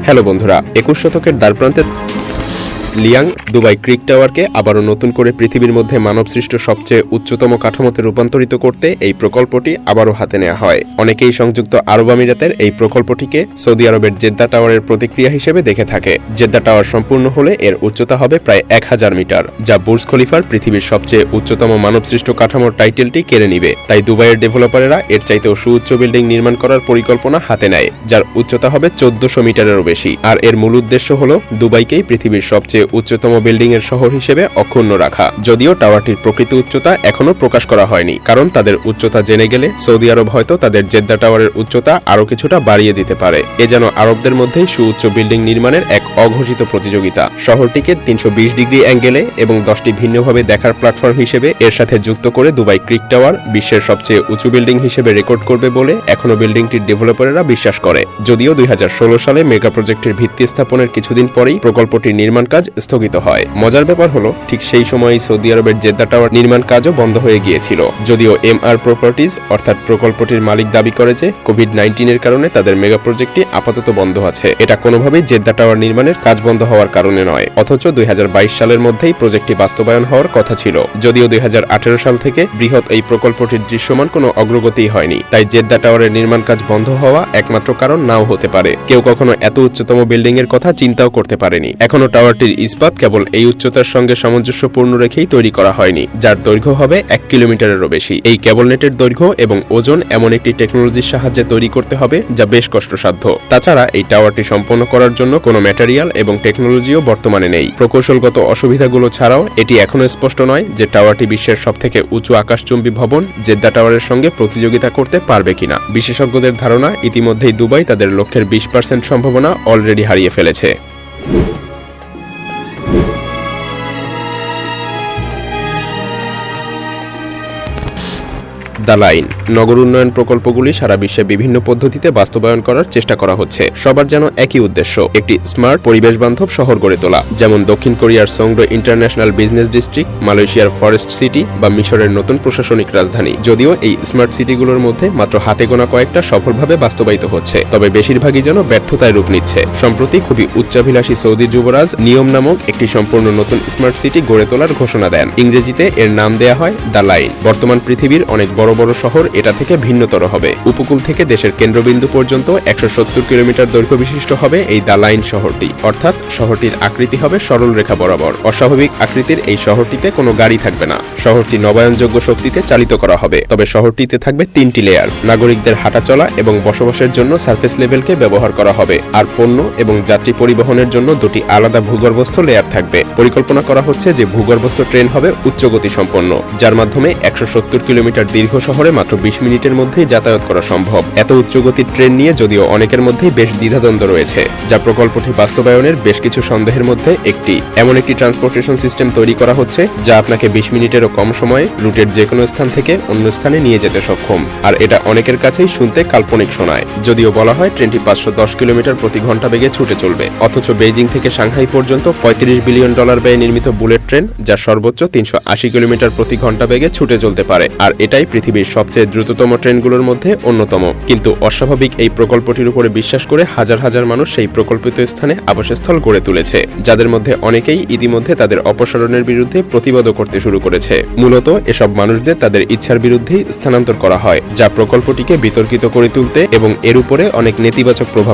Hello বন্ধুরা, 21 শতকের দ্বারপ্রান্তে Liang Dubai ক্রিক টাওয়ারকে আবারও নতুন করে পৃথিবীর মধ্যে মানবসৃষ্ট সবচেয়ে উচ্চতম কাঠামোতে রূপান্তরিত করতে এই প্রকল্পটি আবারও হাতে নেওয়া হয়। অনেকেই সংযুক্ত আরব আমিরাতের এই প্রকল্পটিকে সৌদি আরবের জেদ্দা টাওয়ারের প্রতিক্রিয়া হিসেবে দেখে থাকে। জেদ্দা টাওয়ার সম্পূর্ণ হলে এর উচ্চতা হবে প্রায় 1000 মিটার, যা বুর্জ খলিফার পৃথিবীর সবচেয়ে উচ্চতম মানবসৃষ্ট কাঠামোর টাইটেলটি কেড়ে নিবে। তাই দুবাইয়ের ডেভেলপারেরা এর চাইতেও সুউচ্চ বিল্ডিং নির্মাণ করার পরিকল্পনা হাতে নেয়, যার উচ্চতা হবে 1400 মিটারেরও বেশি। আর এর মূল উদ্দেশ্য হল দুবাইকেই পৃথিবীর সবচেয়ে উচ্চতম বিল্ডিং এর শহর হিসেবে অক্ষুণ্ণ রাখা। যদিও টাওয়ারটির প্রকৃত উচ্চতা এখনো প্রকাশ করা হয়নি, কারণ তাদের উচ্চতা জেনে গেলে সৌদি আরব হয়তো তাদের জেদ্দা টাওয়ারের উচ্চতা আরো কিছুটা বাড়িয়ে দিতে পারে। এ যেন আরবদের মধ্যেই সুউচ্চ বিল্ডিং নির্মাণের এক অঘোষিত প্রতিযোগিতা। শহরটিকে 320 ডিগ্রি অ্যাঙ্গেলে এবং 10টি ভিন্নভাবে দেখার প্ল্যাটফর্ম হিসেবে এর সাথে যুক্ত করে দুবাই ক্রিক টাওয়ার বিশ্বের সবচেয়ে উঁচু বিল্ডিং হিসেবে রেকর্ড করবে বলে এখনো বিল্ডিংটির ডেভেলপাররা বিশ্বাস করে। যদিও 2016 সালে মেগা প্রজেক্টের ভিত্তি স্থাপনের কিছুদিন পরেই প্রকল্পটির নির্মাণ কাজ স্থগিত হয়। মজার ব্যাপার হলো, ঠিক সেই সময়ই সৌদি আরবের জেদ্দা টাওয়ার নির্মাণ কাজও বন্ধ হয়ে গিয়েছিল। যদিও MR প্রপার্টিজ অর্থাৎ প্রকল্পটির মালিক দাবি করে যে কোভিড-19 এর কারণে তাদের মেগা প্রজেক্টটি আপাতত বন্ধ আছে। এটা কোনোভাবেই জেদ্দা টাওয়ার নির্মাণের কাজ বন্ধ হওয়ার কারণে নয়। অথচ 2022 সালের মধ্যেই প্রজেক্টটি বাস্তবায়ন হওয়ার কথা ছিল। যদিও 2018 সাল থেকে বৃহৎ এই প্রকল্পটির দৃশ্যমান কোনো অগ্রগতি হয়নি। তাই জেদ্দা টাওয়ারের নির্মাণ কাজ বন্ধ হওয়া একমাত্র কারণ নাও হতে পারে। কেউ কখনো এত উচ্চতম বিল্ডিং এর কথা চিন্তাও করতে পারেনি। এখনো টাওয়ারটির ইস্পাত কেবল এই উচ্চতার সঙ্গে সামঞ্জস্যপূর্ণ রেখেই তৈরি করা হয়নি, যার দৈর্ঘ্য হবে 1 কিলোমিটারেরও বেশি। এই কেবল নেটের দৈর্ঘ্য এবং ওজন এমন একটি টেকনোলজির সাহায্যে তৈরি করতে হবে যা বেশ কষ্টসাধ্য। তাছাড়া এই টাওয়ারটি সম্পন্ন করার জন্য কোনো ম্যাটেরিয়াল এবং টেকনোলজিও বর্তমানে নেই। প্রকৌশলগত অসুবিধাগুলো ছাড়াও এটি এখনো স্পষ্ট নয় যে টাওয়ারটি বিশ্বের সবথেকে উঁচু আকাশচুম্বী ভবন জেদ্দা টাওয়ারের সঙ্গে প্রতিযোগিতা করতে পারবে কিনা। বিশেষজ্ঞদের ধারণা, ইতিমধ্যেই দুবাই তাদের লক্ষ্যের 20% সম্ভাবনা অলরেডি হারিয়ে ফেলেছে। দ্য লাইন নগর উন্নয়ন প্রকল্পগুলি সারা বিশ্বে বিভিন্ন পদ্ধতিতে বাস্তবায়ন করার চেষ্টা করা হচ্ছে। সবার যেন একই উদ্দেশ্য, একটি স্মার্ট পরিবেশ বান্ধব শহর গড়ে তোলা। যেমন দক্ষিণ কোরিয়ার সোংডো ইন্টারন্যাশনাল বিজনেস ডিস্ট্রিক্ট, মালয়েশিয়ার ফরেস্ট সিটি বা মিশরের নতুন প্রশাসনিক রাজধানী। যদিও এই স্মার্ট সিটিগুলোর মধ্যে মাত্র হাতে গোনা কয়েকটা সফলভাবে বাস্তবায়িত হচ্ছে, তবে বেশিরভাগই যেন ব্যর্থতায় রূপ নিচ্ছে। সম্প্রতি খুবই উচ্চাভিলাষী সৌদি যুবরাজ নিয়ম নামক একটি সম্পূর্ণ নতুন স্মার্ট সিটি গড়ে তোলার ঘোষণা দেন। ইংরেজিতে এর নাম দেয়া হয় দ্য লাইন। বর্তমান পৃথিবীর অনেক বড় বড় শহর এটা থেকে ভিন্নতর হবে। উপকূল থেকে দেশের কেন্দ্রবিন্দু পর্যন্ত 170 কিলোমিটার দৈর্ঘ্য বিশিষ্ট হবে এই দ্য লাইন শহরটি। অর্থাৎ শহরটির আকৃতি হবে সরল রেখা বরাবর। অস্বাভাবিক আকৃতির এই শহরটিতে কোনো গাড়ি থাকবে না। শহরটি নবায়নযোগ্য শক্তিতে চালিত করা হবে। তবে শহরটিতে থাকবে 3টি লেয়ার। নাগরিকদের হাঁটাচলা এবং বসবাসের জন্য সারফেস লেভেলকে ব্যবহার করা হবে। আর পণ্য এবং যাত্রী পরিবহনের জন্য 2টি আলাদা ভূগর্ভস্থ লেয়ার থাকবে। পরিকল্পনা করা হচ্ছে যে ভূগর্ভস্থ ট্রেন হবে উচ্চগতি সম্পন্ন, যার মাধ্যমে 170 কিলোমিটার দীর্ঘ শহরে মাত্র 20 মিনিটের মধ্যেই যাতায়াত করা সম্ভব। এত উচ্চগতির ট্রেন নিয়ে যদিও অনেকের মধ্যেই বেশ দ্বিধাদ্বন্দ্ব রয়েছে, যা প্রকল্পটি বাস্তবায়নের বেশ কিছু সন্দেহের মধ্যে একটি। এমন একটি ট্রান্সপোর্টেশন সিস্টেম তৈরি করা হচ্ছে যা আপনাকে 20 মিনিটেরও কম সময়ে রুটের যে কোনো স্থান থেকে অন্য স্থানে নিয়ে যেতে সক্ষম। আর এটা অনেকের কাছেই শুনতে কাল্পনিক শোনায়। যদিও বলা হয় ট্রেনটি 510 কিলোমিটার প্রতি ঘন্টা বেগে ছুটে চলবে। অথচ বেইজিং থেকে সাংহাই পর্যন্ত $35 বিলিয়ন ব্যয়ে নির্মিত বুলেট ট্রেন, যা সর্বোচ্চ 380 কিলোমিটার প্রতি ঘন্টা বেগে ছুটে চলতে পারে। আর এটাই পৃথিবীর সবচেয়ে দ্রুততম ট্রেনগুলোর মধ্যে অন্যতম। কিন্তু অস্বাভাবিক এই প্রকল্পটির উপরে বিশ্বাস করে হাজার হাজার মানুষ সেই প্রকল্পিত স্থানে আবাসস্থল গড়ে তুলেছে, যাদের মধ্যে অনেকেই ইতিমধ্যে তাদের অপসারণের বিরুদ্ধে প্রতিবাদও করতে শুরু করেছে। মূলত এসব মানুষদের তাদের ইচ্ছার বিরুদ্ধেই স্থানান্তর করা হয়, যা প্রকল্পটিকে বিতর্কিত করে তুলতে এবং এর উপরে অনেক নেতিবাচক প্রভাব